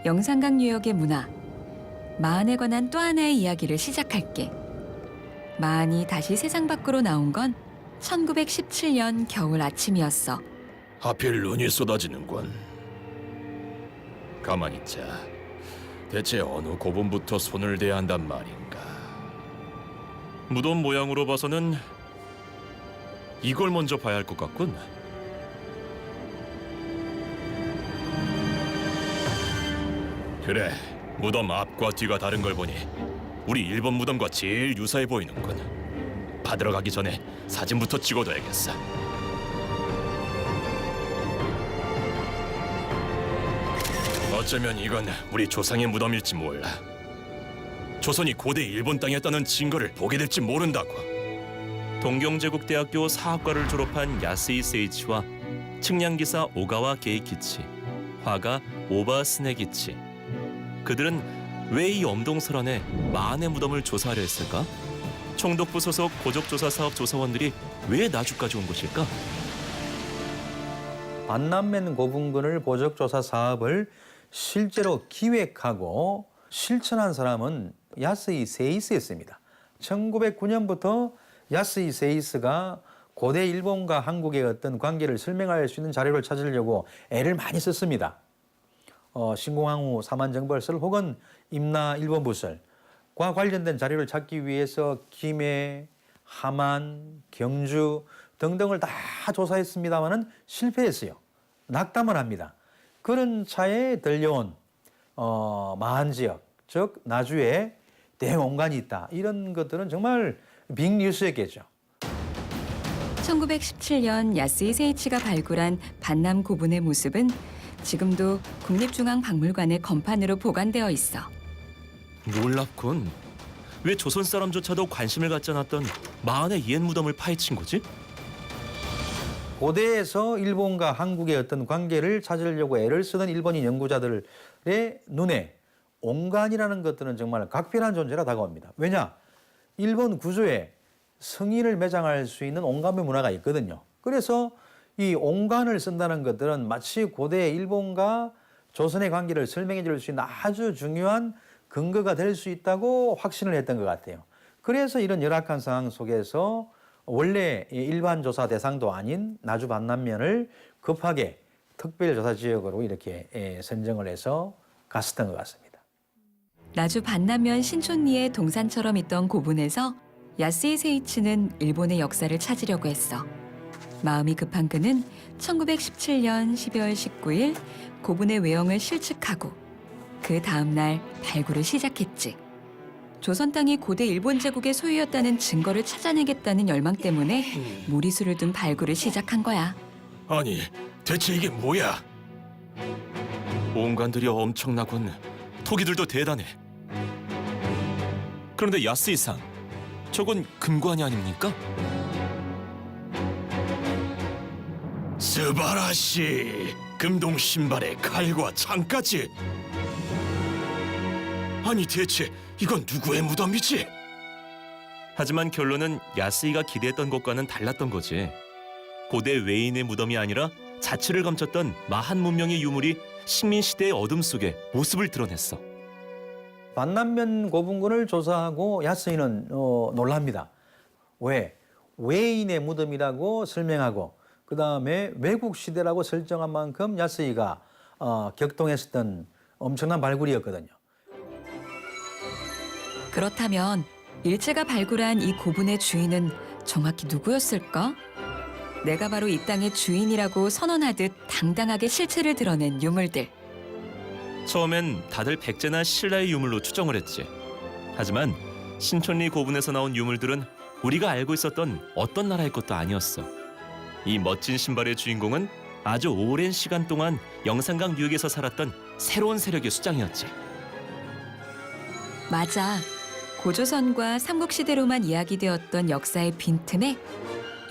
영산강 유역의 문화, 마한에 관한 또 하나의 이야기를 시작할게. 마한이 다시 세상 밖으로 나온 건 1917년 겨울 아침이었어. 하필 눈이 쏟아지는군. 가만히 있자. 대체 어느 고분부터 손을 대야 한단 말인가. 무덤 모양으로 봐서는 이걸 먼저 봐야 할 것 같군. 그래, 무덤 앞과 뒤가 다른 걸 보니 우리 일본 무덤과 제일 유사해 보이는군. 받으러 가기 전에 사진부터 찍어둬야겠어. 어쩌면 이건 우리 조상의 무덤일지 몰라. 조선이 고대 일본 땅이었다는 증거를 보게 될지 모른다고. 동경제국대학교 사학과를 졸업한 야스이 세이치와 측량기사 오가와 게이키치, 화가 오바 스네기치. 그들은 왜 이 엄동설안에 마한의 무덤을 조사하려 했을까? 총독부 소속 고적조사 사업 조사원들이 왜 나주까지 온 것일까? 반남면 고분군을 고적조사 사업을 실제로 기획하고 실천한 사람은 야스이 세이스였습니다. 1909년부터 야스이 세이스가 고대 일본과 한국의 어떤 관계를 설명할 수 있는 자료를 찾으려고 애를 많이 썼습니다. 신공항후 사만정벌설 혹은 임나 일본부설과 관련된 자료를 찾기 위해서 김해, 함안, 경주 등등을 다 조사했습니다마는 실패했어요. 낙담을 합니다. 그런 차에 들려온 마한 지역, 즉 나주에 대원관이 있다. 이런 것들은 정말 빅뉴스였겠죠. 1917년 야스이 세이치가 발굴한 반남 고분의 모습은 지금도 국립중앙박물관의 건판으로 보관되어 있어. 놀랍군. 왜 조선 사람조차도 관심을 갖지 않았던 마한의 옛 무덤을 파헤친 거지? 고대에서 일본과 한국의 어떤 관계를 찾으려고 애를 쓰던 일본인 연구자들의 눈에 옹간이라는 것들은 정말 각별한 존재라 다가옵니다. 왜냐? 일본 구조에 성인을 매장할 수 있는 옹간의 문화가 있거든요. 그래서 이 옹간을 쓴다는 것들은 마치 고대 일본과 조선의 관계를 설명해 줄 수 있는 아주 중요한 근거가 될 수 있다고 확신을 했던 것 같아요. 그래서 이런 열악한 상황 속에서 원래 일반 조사 대상도 아닌 나주 반남면을 급하게 특별조사 지역으로 이렇게 선정을 해서 갔었던 것 같습니다. 나주 반남면 신촌리의 동산처럼 있던 고분에서 야스이 세이치는 일본의 역사를 찾으려고 했어. 마음이 급한 그는 1917년 12월 19일 고분의 외형을 실측하고 그 다음 날 발굴을 시작했지. 조선 땅이 고대 일본 제국의 소유였다는 증거를 찾아내겠다는 열망 때문에 무리수를 둔 발굴을 시작한 거야. 아니, 대체 이게 뭐야? 온관들이 엄청나군. 토기들도 대단해. 그런데 야스이상, 저건 금관이 아닙니까? 스바라시! 금동 신발에 칼과 창까지! 아니 대체 이건 누구의 무덤이지? 하지만 결론은 야스이가 기대했던 것과는 달랐던 거지. 고대 외인의 무덤이 아니라 자취를 감췄던 마한 문명의 유물이 식민시대의 어둠 속에 모습을 드러냈어. 반남면 고분군을 조사하고 야스이는 놀랍니다. 왜? 외인의 무덤이라고 설명하고 그 다음에 외국 시대라고 설정한 만큼 야스이가 격동했었던 엄청난 발굴이었거든요. 그렇다면 일제가 발굴한 이 고분의 주인은 정확히 누구였을까? 내가 바로 이 땅의 주인이라고 선언하듯 당당하게 실체를 드러낸 유물들. 처음엔 다들 백제나 신라의 유물로 추정을 했지. 하지만 신촌리 고분에서 나온 유물들은 우리가 알고 있었던 어떤 나라의 것도 아니었어. 이 멋진 신발의 주인공은 아주 오랜 시간 동안 영산강 유역에서 살았던 새로운 세력의 수장이었지. 맞아. 고조선과 삼국시대로만 이야기되었던 역사의 빈틈에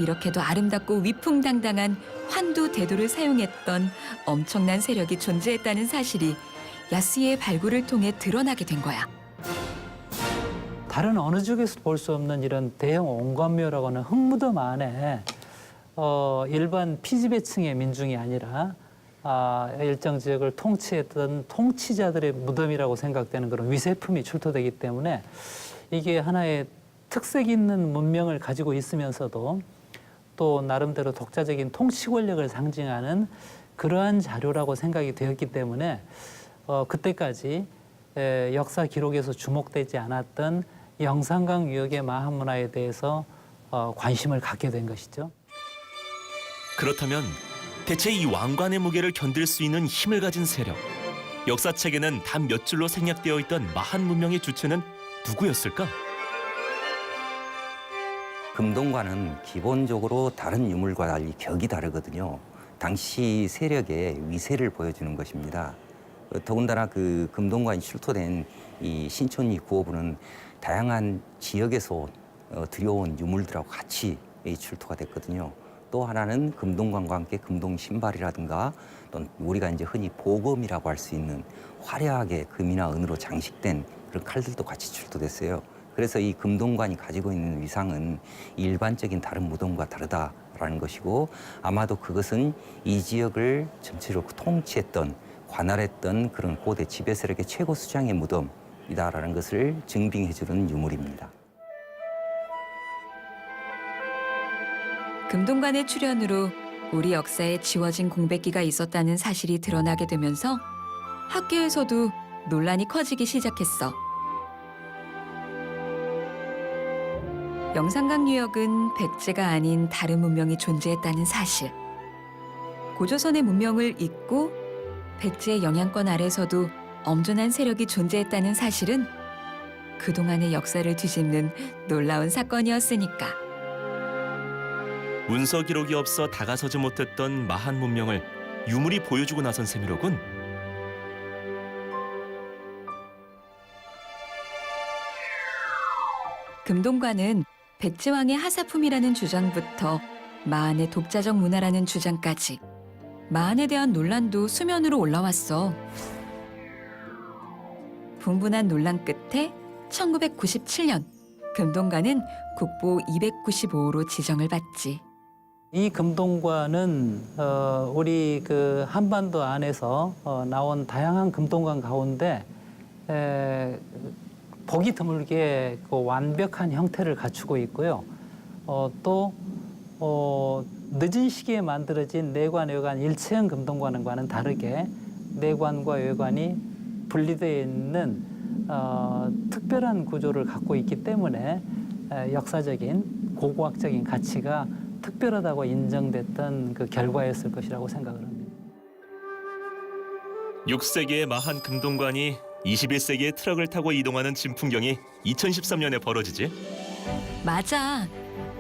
이렇게도 아름답고 위풍당당한 환두 대도를 사용했던 엄청난 세력이 존재했다는 사실이 야스이의 발굴을 통해 드러나게 된 거야. 다른 어느 쪽에서 볼 수 없는 이런 대형 옹관묘라고 하는 흙무덤 안에 일반 피지배층의 민중이 아니라 일정 지역을 통치했던 통치자들의 무덤이라고 생각되는 그런 위세품이 출토되기 때문에 이게 하나의 특색 있는 문명을 가지고 있으면서도 또 나름대로 독자적인 통치 권력을 상징하는 그러한 자료라고 생각이 되었기 때문에 그때까지 역사 기록에서 주목되지 않았던 영산강 유역의 마한문화에 대해서 관심을 갖게 된 것이죠. 그렇다면 대체 이 왕관의 무게를 견딜 수 있는 힘을 가진 세력, 역사책에는 단 몇 줄로 생략되어 있던 마한 문명의 주체는 누구였을까? 금동관은 기본적으로 다른 유물과 달리 격이 다르거든요. 당시 세력의 위세를 보여주는 것입니다. 더군다나 그 금동관이 출토된 이 신촌리 구호부는 다양한 지역에서 들여온 유물들하고 같이 출토가 됐거든요. 또 하나는 금동관과 함께 금동 신발이라든가 또 우리가 이제 흔히 보검이라고 할 수 있는 화려하게 금이나 은으로 장식된 그런 칼들도 같이 출토됐어요. 그래서 이 금동관이 가지고 있는 위상은 일반적인 다른 무덤과 다르다라는 것이고 아마도 그것은 이 지역을 전체적으로 통치했던 관할했던 그런 고대 지배 세력의 최고 수장의 무덤이다라는 것을 증빙해주는 유물입니다. 금동관의 출현으로 우리 역사에 지워진 공백기가 있었다는 사실이 드러나게 되면서 학계에서도 논란이 커지기 시작했어. 영산강 유역은 백제가 아닌 다른 문명이 존재했다는 사실. 고조선의 문명을 잇고 백제의 영향권 아래서도 엄존한 세력이 존재했다는 사실은 그동안의 역사를 뒤집는 놀라운 사건이었으니까. 문서 기록이 없어 다가서지 못했던 마한 문명을 유물이 보여주고 나선 셈이로군. 금동관은 백제왕의 하사품이라는 주장부터 마한의 독자적 문화라는 주장까지 마한에 대한 논란도 수면으로 올라왔어. 분분한 논란 끝에 1997년 금동관은 국보 295호로 지정을 받지. 이 금동관은 우리 그 한반도 안에서 나온 다양한 금동관 가운데 보기 드물게 그 완벽한 형태를 갖추고 있고요. 또 늦은 시기에 만들어진 내관, 외관 일체형 금동관과는 다르게 내관과 외관이 분리되어 있는 특별한 구조를 갖고 있기 때문에 역사적인 고고학적인 가치가 특별하다고 인정됐던 그 결과였을 것이라고 생각을 합니다. 6세기의 마한 금동관이 21세기의 트럭을 타고 이동하는 진풍경이 2013년에 벌어지지. 맞아.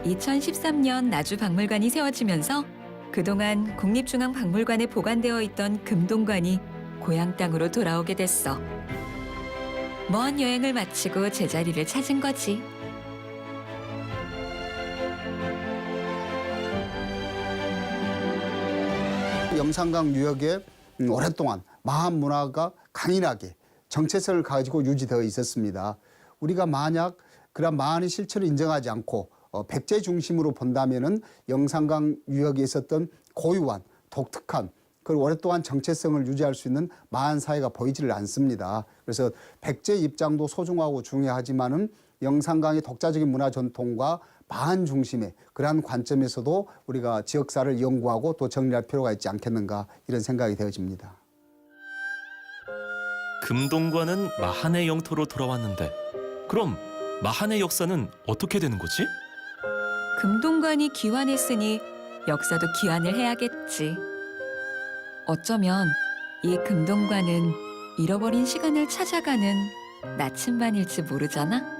2013년 나주박물관이 세워지면서 그동안 국립중앙박물관에 보관되어 있던 금동관이 고향 땅으로 돌아오게 됐어. 먼 여행을 마치고 제자리를 찾은 거지. 영산강 유역에 오랫동안 마한 문화가 강인하게 정체성을 가지고 유지되어 있었습니다. 우리가 만약 그런 마한의 실체를 인정하지 않고 백제 중심으로 본다면은 영산강 유역에 있었던 고유한 독특한 그 오랫동안 정체성을 유지할 수 있는 마한 사회가 보이지를 않습니다. 그래서 백제 입장도 소중하고 중요하지만은 영산강의 독자적인 문화 전통과 마한 중심의 그러한 관점에서도 우리가 지역사를 연구하고 또 정리할 필요가 있지 않겠는가 이런 생각이 되어집니다. 금동관은 마한의 영토로 돌아왔는데 그럼 마한의 역사는 어떻게 되는 거지? 금동관이 기환했으니 역사도 기환을 해야겠지. 어쩌면 이 금동관은 잃어버린 시간을 찾아가는 나침반일지 모르잖아.